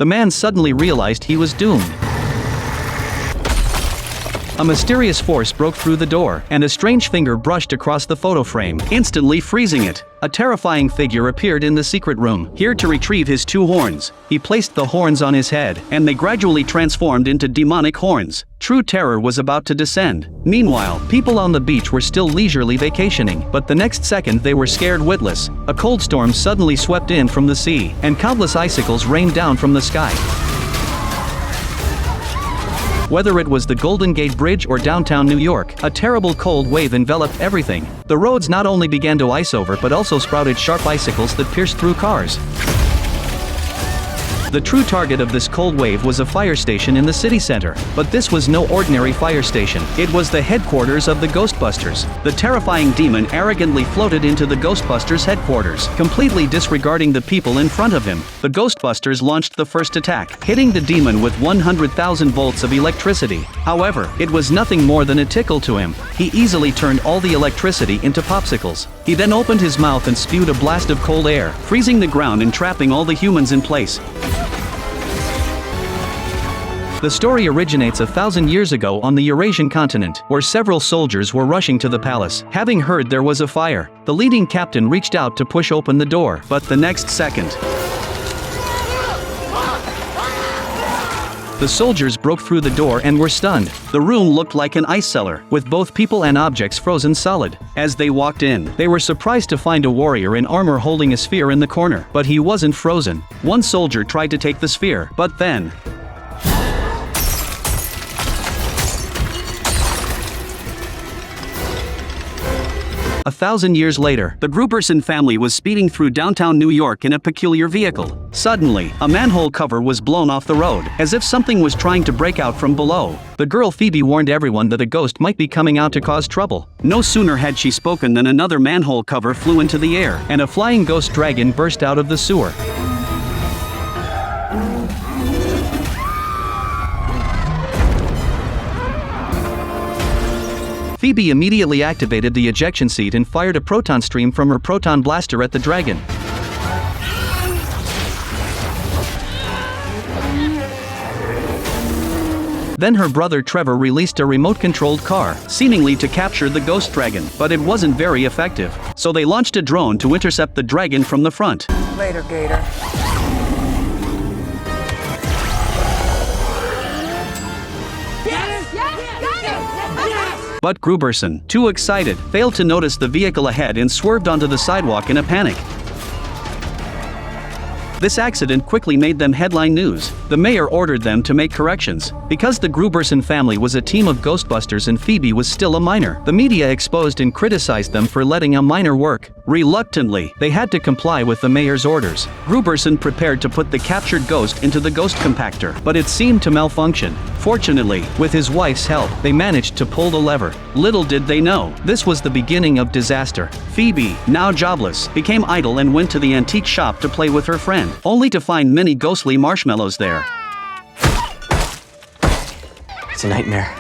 the man suddenly realized he was doomed. A mysterious force broke through the door, and a strange finger brushed across the photo frame, instantly freezing it. A terrifying figure appeared in the secret room, here to retrieve his 2 horns. He placed the horns on his head, and they gradually transformed into demonic horns. True terror was about to descend. Meanwhile, people on the beach were still leisurely vacationing, but the next second they were scared witless. A cold storm suddenly swept in from the sea, and countless icicles rained down from the sky. Whether it was the Golden Gate Bridge or downtown New York, a terrible cold wave enveloped everything. The roads not only began to ice over but also sprouted sharp icicles that pierced through cars. The true target of this cold wave was a fire station in the city center, but this was no ordinary fire station. It was the headquarters of the Ghostbusters. The terrifying demon arrogantly floated into the Ghostbusters headquarters, completely disregarding the people in front of him. The Ghostbusters launched the first attack, hitting the demon with 100,000 volts of electricity. However, it was nothing more than a tickle to him. He easily turned all the electricity into popsicles. He then opened his mouth and spewed a blast of cold air, freezing the ground and trapping all the humans in place. The story originates 1,000 years ago on the Eurasian continent, where several soldiers were rushing to the palace. Having heard there was a fire, the leading captain reached out to push open the door, but the next second, the soldiers broke through the door and were stunned. The room looked like an ice cellar, with both people and objects frozen solid. As they walked in, they were surprised to find a warrior in armor holding a sphere in the corner, but he wasn't frozen. One soldier tried to take the sphere, but then, 1,000 years later, the Gruberson family was speeding through downtown New York in a peculiar vehicle. Suddenly, a manhole cover was blown off the road, as if something was trying to break out from below. The girl Phoebe warned everyone that a ghost might be coming out to cause trouble. No sooner had she spoken than another manhole cover flew into the air, and a flying ghost dragon burst out of the sewer. Phoebe immediately activated the ejection seat and fired a proton stream from her proton blaster at the dragon. Then her brother Trevor released a remote-controlled car, seemingly to capture the ghost dragon, but it wasn't very effective. So they launched a drone to intercept the dragon from the front. Later, Gator. But Gruberson, too excited, failed to notice the vehicle ahead and swerved onto the sidewalk in a panic. This accident quickly made them headline news. The mayor ordered them to make corrections. Because the Gruberson family was a team of Ghostbusters and Phoebe was still a minor, the media exposed and criticized them for letting a minor work. Reluctantly, they had to comply with the mayor's orders. Gruberson prepared to put the captured ghost into the ghost compactor, but it seemed to malfunction. Fortunately, with his wife's help, they managed to pull the lever. Little did they know, this was the beginning of disaster. Phoebe, now jobless, became idle and went to the antique shop to play with her friend, only to find many ghostly marshmallows there. It's a nightmare.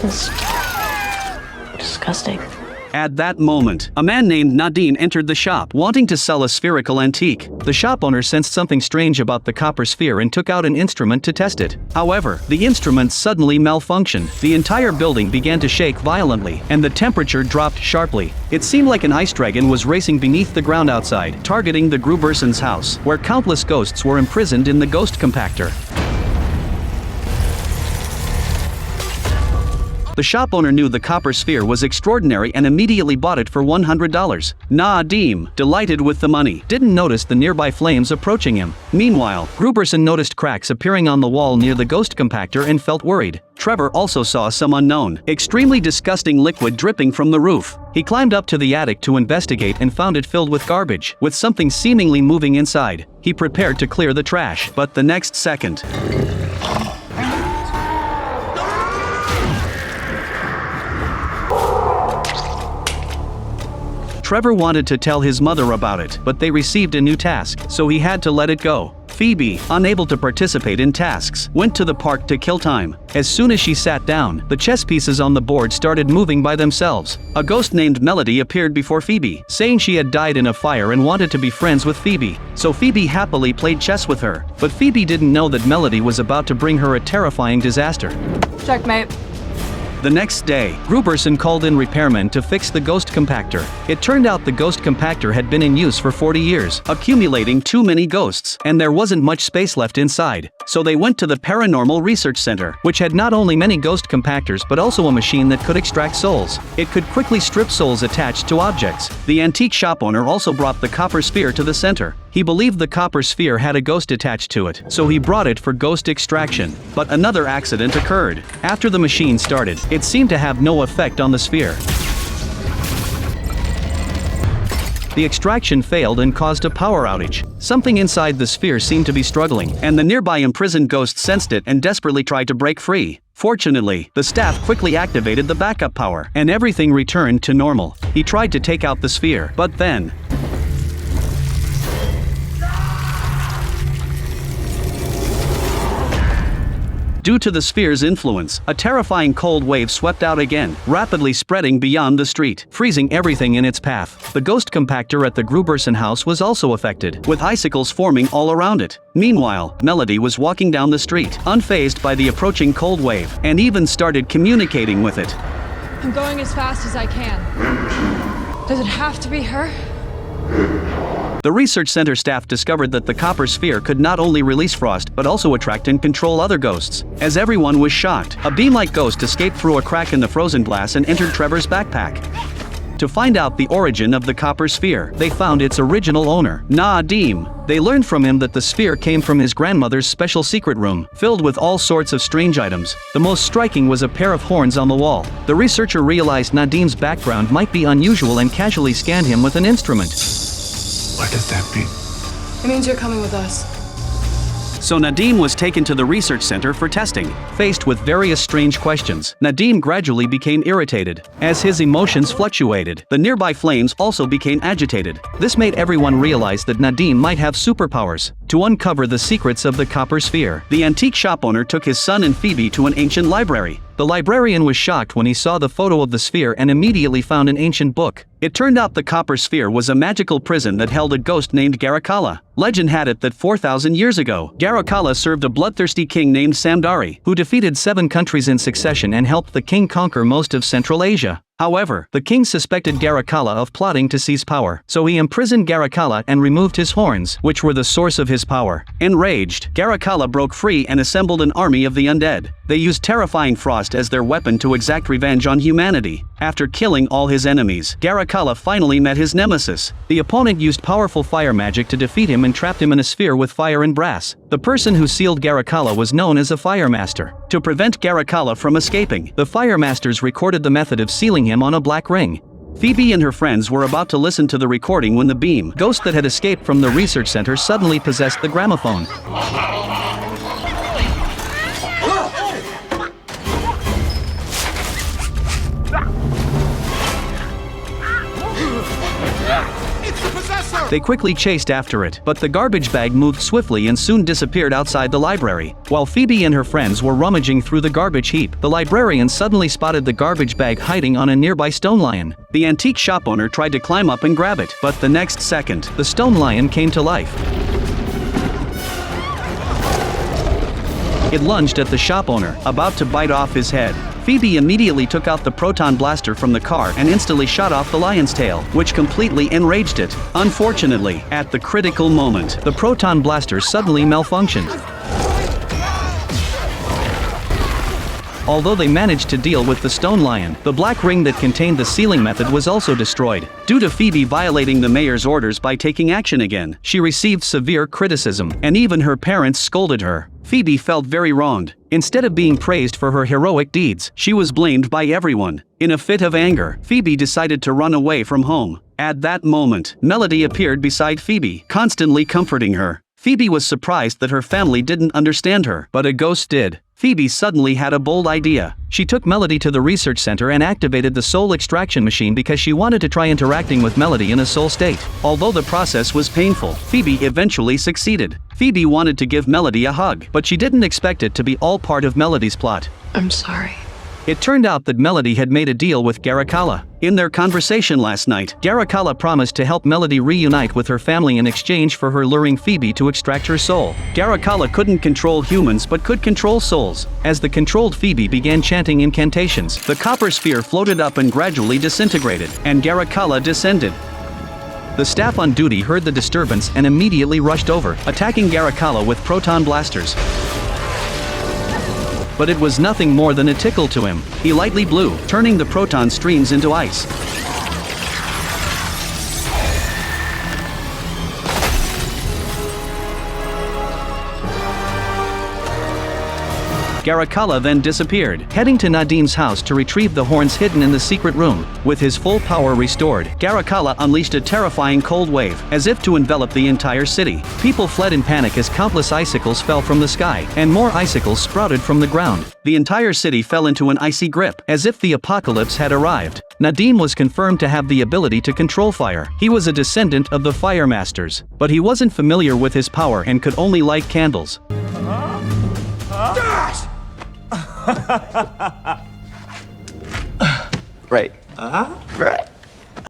It's disgusting. At that moment, a man named Nadine entered the shop, wanting to sell a spherical antique. The shop owner sensed something strange about the copper sphere and took out an instrument to test it. However, the instrument suddenly malfunctioned. The entire building began to shake violently, and the temperature dropped sharply. It seemed like an ice dragon was racing beneath the ground outside, targeting the Grubersons' house, where countless ghosts were imprisoned in the ghost compactor. The shop owner knew the copper sphere was extraordinary and immediately bought it for $100. Nadim, delighted with the money, didn't notice the nearby flames approaching him. Meanwhile, Gruberson noticed cracks appearing on the wall near the ghost compactor and felt worried. Trevor also saw some unknown, extremely disgusting liquid dripping from the roof. He climbed up to the attic to investigate and found it filled with garbage, with something seemingly moving inside. He prepared to clear the trash, but the next second, Trevor wanted to tell his mother about it, but they received a new task, so he had to let it go. Phoebe, unable to participate in tasks, went to the park to kill time. As soon as she sat down, the chess pieces on the board started moving by themselves. A ghost named Melody appeared before Phoebe, saying she had died in a fire and wanted to be friends with Phoebe. So Phoebe happily played chess with her. But Phoebe didn't know that Melody was about to bring her a terrifying disaster. Checkmate. The next day, Gruberson called in repairmen to fix the ghost compactor. It turned out the ghost compactor had been in use for 40 years, accumulating too many ghosts, and there wasn't much space left inside. So they went to the Paranormal Research Center, which had not only many ghost compactors but also a machine that could extract souls. It could quickly strip souls attached to objects. The antique shop owner also brought the copper sphere to the center. He believed the copper sphere had a ghost attached to it, so he brought it for ghost extraction. But another accident occurred. After the machine started, it seemed to have no effect on the sphere. The extraction failed and caused a power outage. Something inside the sphere seemed to be struggling, and the nearby imprisoned ghost sensed it and desperately tried to break free. Fortunately, the staff quickly activated the backup power, and everything returned to normal. He tried to take out the sphere, but then due to the sphere's influence, a terrifying cold wave swept out again, rapidly spreading beyond the street, freezing everything in its path. The ghost compactor at the Gruberson house was also affected, with icicles forming all around it. Meanwhile, Melody was walking down the street, unfazed by the approaching cold wave, and even started communicating with it. I'm going as fast as I can. Does it have to be her? The research center staff discovered that the copper sphere could not only release frost but also attract and control other ghosts. As everyone was shocked, a beam-like ghost escaped through a crack in the frozen glass and entered Trevor's backpack. To find out the origin of the copper sphere, they found its original owner, Nadim. They learned from him that the sphere came from his grandmother's special secret room, filled with all sorts of strange items. The most striking was a pair of horns on the wall. The researcher realized Nadim's background might be unusual and casually scanned him with an instrument. What does that mean? It means you're coming with us. So Nadim was taken to the research center for testing. Faced with various strange questions, Nadim gradually became irritated. As his emotions fluctuated, the nearby flames also became agitated. This made everyone realize that Nadim might have superpowers. To uncover the secrets of the copper sphere, the antique shop owner took his son and Phoebe to an ancient library. The librarian was shocked when he saw the photo of the sphere and immediately found an ancient book. It turned out the copper sphere was a magical prison that held a ghost named Garacalla. Legend had it that 4,000 years ago, Garacalla served a bloodthirsty king named Samdari, who defeated 7 countries in succession and helped the king conquer most of Central Asia. However, the king suspected Garacalla of plotting to seize power, so he imprisoned Garacalla and removed his horns, which were the source of his power. Enraged, Garacalla broke free and assembled an army of the undead. They used terrifying frost as their weapon to exact revenge on humanity. After killing all his enemies, Garacalla finally met his nemesis. The opponent used powerful fire magic to defeat him and trapped him in a sphere with fire and brass. The person who sealed Garacalla was known as a fire master. To prevent Garacalla from escaping, the fire masters recorded the method of sealing him on a black ring. Phoebe and her friends were about to listen to the recording when the beam ghost that had escaped from the research center suddenly possessed the gramophone. They quickly chased after it, but the garbage bag moved swiftly and soon disappeared outside the library. While Phoebe and her friends were rummaging through the garbage heap, the librarian suddenly spotted the garbage bag hiding on a nearby stone lion. The antique shop owner tried to climb up and grab it, but the next second, the stone lion came to life. It lunged at the shop owner, about to bite off his head. Phoebe immediately took out the proton blaster from the car and instantly shot off the lion's tail, which completely enraged it. Unfortunately, at the critical moment, the proton blaster suddenly malfunctioned. Although they managed to deal with the stone lion, the black ring that contained the sealing method was also destroyed. Due to Phoebe violating the mayor's orders by taking action again, she received severe criticism, and even her parents scolded her. Phoebe felt very wronged. Instead of being praised for her heroic deeds, she was blamed by everyone. In a fit of anger, Phoebe decided to run away from home. At that moment, Melody appeared beside Phoebe, constantly comforting her. Phoebe was surprised that her family didn't understand her, but a ghost did. Phoebe suddenly had a bold idea. She took Melody to the research center and activated the soul extraction machine because she wanted to try interacting with Melody in a soul state. Although the process was painful, Phoebe eventually succeeded. Phoebe wanted to give Melody a hug, but she didn't expect it to be all part of Melody's plot. I'm sorry. It turned out that Melody had made a deal with Garacalla. In their conversation last night, Garacalla promised to help Melody reunite with her family in exchange for her luring Phoebe to extract her soul. Garacalla couldn't control humans but could control souls. As the controlled Phoebe began chanting incantations, the copper sphere floated up and gradually disintegrated, and Garacalla descended. The staff on duty heard the disturbance and immediately rushed over, attacking Garacalla with proton blasters. But it was nothing more than a tickle to him. He lightly blew, turning the proton streams into ice. Garacalla then disappeared, heading to Nadine's house to retrieve the horns hidden in the secret room. With his full power restored, Garacalla unleashed a terrifying cold wave, as if to envelop the entire city. People fled in panic as countless icicles fell from the sky, and more icicles sprouted from the ground. The entire city fell into an icy grip, as if the apocalypse had arrived. Nadine was confirmed to have the ability to control fire. He was a descendant of the Fire Masters, but he wasn't familiar with his power and could only light candles. Right. Right.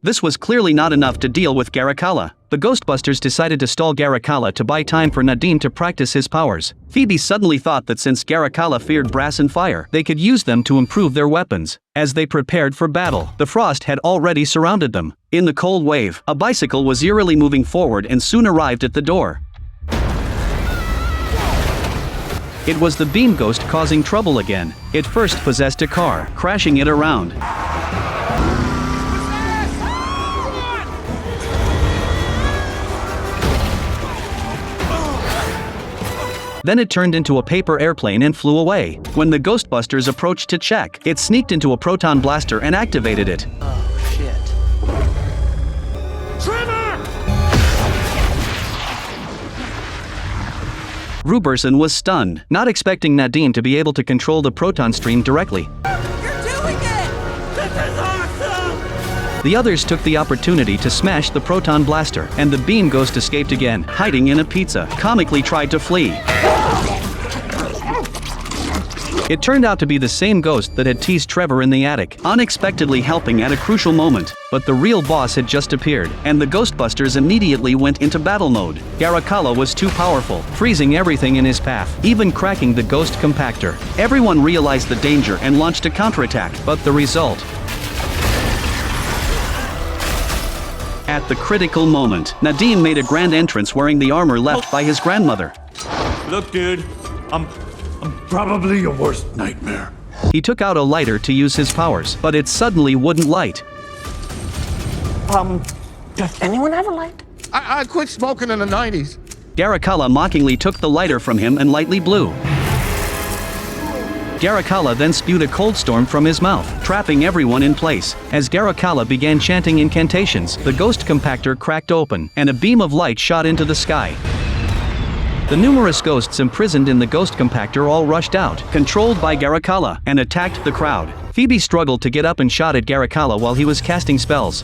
This was clearly not enough to deal with Garacalla. The Ghostbusters decided to stall Garacalla to buy time for Nadine to practice his powers. Phoebe suddenly thought that since Garacalla feared brass and fire, they could use them to improve their weapons. As they prepared for battle, the frost had already surrounded them. In the cold wave, a bicycle was eerily moving forward and soon arrived at the door. It was the beam ghost causing trouble again. It first possessed a car, crashing it around. Then it turned into a paper airplane and flew away. When the Ghostbusters approached to check, it sneaked into a proton blaster and activated it. Oh, shit. Ruberson was stunned, not expecting Nadine to be able to control the proton stream directly. You're doing it! This is awesome! The others took the opportunity to smash the proton blaster, and the beam ghost escaped again, hiding in a pizza, comically tried to flee. It turned out to be the same ghost that had teased Trevor in the attic, unexpectedly helping at a crucial moment. But the real boss had just appeared, and the Ghostbusters immediately went into battle mode. Garacalla was too powerful, freezing everything in his path, even cracking the ghost compactor. Everyone realized the danger and launched a counterattack, but the result... At the critical moment, Nadine made a grand entrance wearing the armor left by his grandmother. Look, dude, I'm probably your worst nightmare. He took out a lighter to use his powers, but it suddenly wouldn't light. Does anyone have a light? I quit smoking in the 90s. Garacalla mockingly took the lighter from him and lightly blew. Garacalla then spewed a cold storm from his mouth, trapping everyone in place. As Garacalla began chanting incantations, the ghost compactor cracked open, and a beam of light shot into the sky. The numerous ghosts imprisoned in the ghost compactor all rushed out, controlled by Garacalla, and attacked the crowd. Phoebe struggled to get up and shot at Garacalla while he was casting spells.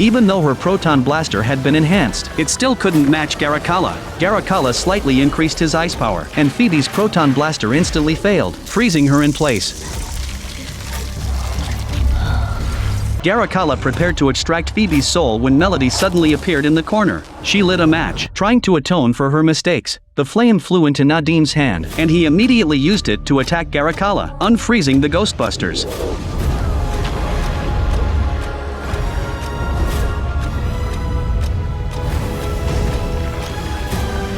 Even though her proton blaster had been enhanced, it still couldn't match Garacalla. Garacalla slightly increased his ice power, and Phoebe's proton blaster instantly failed, freezing her in place. Garacalla prepared to extract Phoebe's soul when Melody suddenly appeared in the corner. She lit a match, trying to atone for her mistakes. The flame flew into Nadine's hand, and he immediately used it to attack Garacalla, unfreezing the Ghostbusters.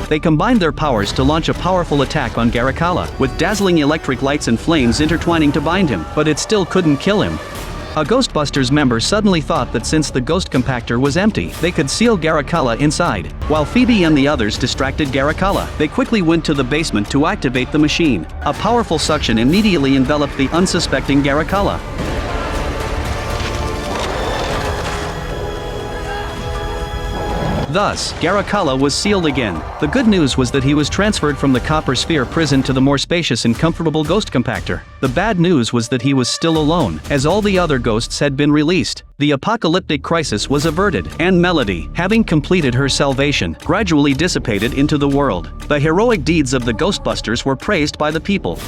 They combined their powers to launch a powerful attack on Garacalla, with dazzling electric lights and flames intertwining to bind him, but it still couldn't kill him. A Ghostbusters member suddenly thought that since the ghost compactor was empty, they could seal Garacalla inside. While Phoebe and the others distracted Garacalla, they quickly went to the basement to activate the machine. A powerful suction immediately enveloped the unsuspecting Garacalla. Thus, Garacalla was sealed again. The good news was that he was transferred from the Copper Sphere prison to the more spacious and comfortable Ghost Compactor. The bad news was that he was still alone, as all the other ghosts had been released. The apocalyptic crisis was averted, and Melody, having completed her salvation, gradually dissipated into the world. The heroic deeds of the Ghostbusters were praised by the people.